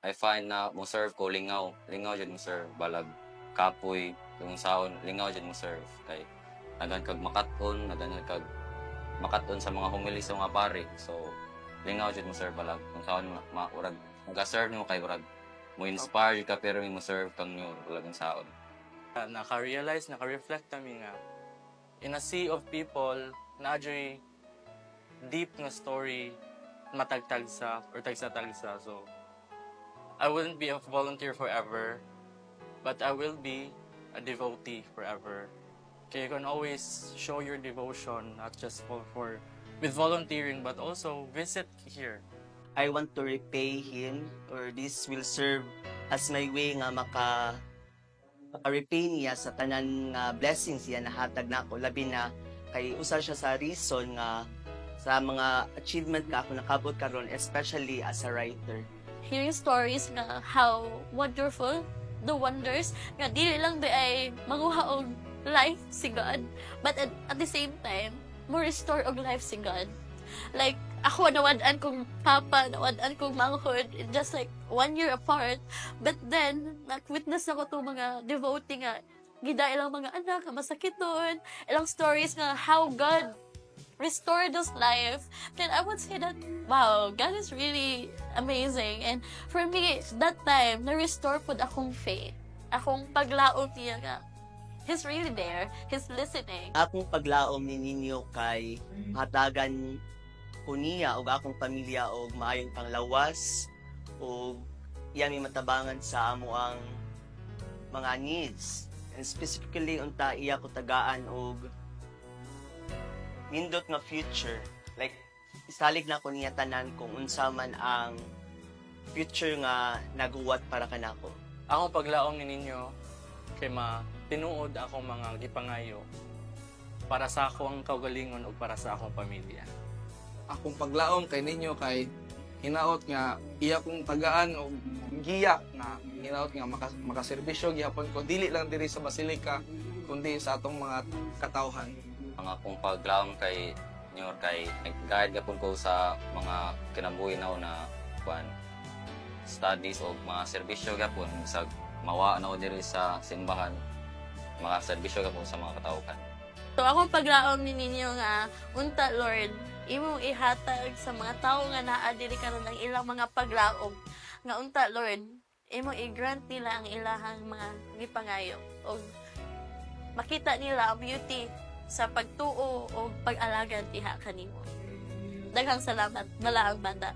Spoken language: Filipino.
I find na mo serve ko lingaw, lingaw jud mo serve balag kapoy kung saon lingaw jud mo serve kay daghan kag makat-on, daghan kag makat-on sa mga homily sa mga pare. So lingaw jud mo serve balag kung saon urag maga-serve nimo kay urag mo inspire ka pero mo serve kang nyo balag ang saon. Naka-realize, naka-reflect kami nga in a sea of people na adyoy deep nga story matagtagsa or tagsa-tagsa. So I wouldn't be a volunteer forever, but I will be a devotee forever. Okay, you can always show your devotion, not just for with volunteering, but also visit here. I want to repay him, or this will serve as my way nga maka-repay niya sa tanan nga blessings niya nahatag nako, labi na kay usa siya sa reason nga sa mga achievement ka ako nakabot karon, especially as a writer. Hearing stories nga how wonderful the wonders nga dili lang di ay manguha og life si God, but at the same time mo restore og life si God. Like ako nawad-an kong papa, nawad-an kong manghod, just like 1 year apart, but then nag-witness ako to mga devotee nga gida ilang mga anak nga masakiton, ilang stories nga how God restore those life, then I would say that, wow, God is really amazing. And for me, that time, na-restore po akong faith. Akong paglaom niya nga. He's really there. He's listening. Akong paglaom ni ninyo kay hatagan ko niya o akong pamilya o maayong panglawas o iyang matabangan sa amo ang mga needs. And specifically, unta iya ko tagaan og nindot nga future, like isalig na ko niya tanan kung unsa man ang future nga naguwat para kanako. Akong paglaom ni ninyo kay tinuod akong mga gipangayo para sa akong kaugalingon o para sa akong pamilya. Akong paglaom kay ninyo kay hinaot nga iya kong tagaan o giya na hinaot nga makaserbisyo gihapon ko dili lang diri sa Basilica kundi sa atong mga katawhan. Ang akong paglaom kay nyor kay nag-guide gapon ko sa mga kinabuhi na kuan studies o mga serbisyo gapon sa mawa na diri sa simbahan, mga serbisyo gapon sa mga katawhan. So akong paglaom ni ninyo nga, unta Lord, imong ihatag sa mga tao nga naa diri karon ang ilang mga paglaom. Nga unta Lord, imong i-grant nila ang ilahang mga gipangayo o makita nila ang beauty sa pagtuo o pag-alagad diha kanimo. Daghang salamat, Malaang Banda.